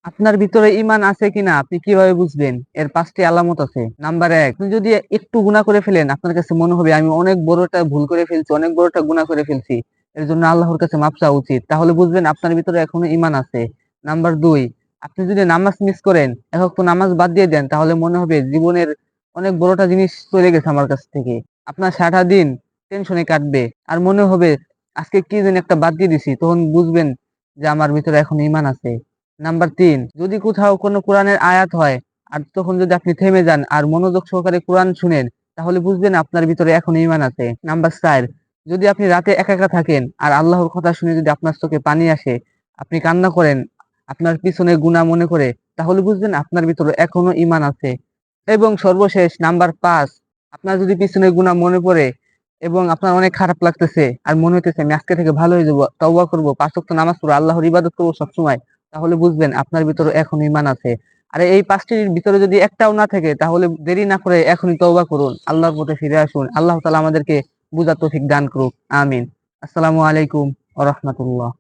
আপনার ভিতরে ঈমান আছে কিনা আপনি কিভাবে বুঝবেন? এর ৫ টি আলামত আছে। নাম্বার ১, আপনি যদি একটু গুনাহ করে ফেলেন, আপনার কাছে মনে হবে আমি অনেক বড় একটা ভুল করে ফেলছি, অনেক বড় একটা গুনাহ করে ফেলছি। এর জন্য আল্লাহর কাছে মাফ চাওয়া উচিত। তাহলে বুঝবেন আপনার ভিতরে এখনো ঈমান আছে। নাম্বার ২, আপনি যদি নামাজ মিস করেন, এক ওয়াক্ত নামাজ বাদ দিয়ে দেন, তাহলে মনে হবে জীবনের অনেক বড় একটা জিনিস চলে গেছে আমার কাছ থেকে। আপনার সারাটা দিন টেনশনে কাটবে। আর মনে হবে আজকে কি জানি একটা বাদ দিয়ে দিছি। তখন বুঝবেন যে আমার ভিতরে এখনো ঈমান আছে। নাম্বার ৩, যদি কোথাও কোনো কোরআনের আয়াত হয় আর তখন যদি আপনি থেমে যান আর মনোযোগ সহকারে কোরআন শুনেন, তাহলে বুঝবেন আপনার ভিতরে এখনো ঈমান আছে। নাম্বার ৪, যদি আপনি রাতে একা, একা থাকেন আর আল্লাহর কথা শুনে যদি আপনার চোখে পানি আসে, আপনি কান্না করেন, আপনার পিছনে গুনাহ মনে করে, তাহলে বুঝবেন আপনার ভিতরে এখনো ঈমান আছে। এবং সর্বশেষ নাম্বার ৫, আপনার যদি পিছনের গুনাহ মনে পড়ে এবং আপনার অনেক খারাপ লাগতেছে আর মনে হইতেছে আমি আজকে থেকে ভালো হয়ে যাবো, তওবা করব, ৫ ওয়াক্ত নামাজ পড়বো, আল্লাহর ইবাদত করব সবসময়, তাহলে বুঝবেন আপনার ভিতরে এখনো ঈমান আছে। আর এই ৫ টির ভিতরে যদি একটাও না থাকে তাহলে দেরি না করে এখনই তওবা করুন। আল্লাহর পথে ফিরে আসুন। আল্লাহ তাআলা আমাদেরকে বুঝার তৌফিক দান করুক। আমিন। আসসালামু আলাইকুম ওয়া রাহমাতুল্লাহ।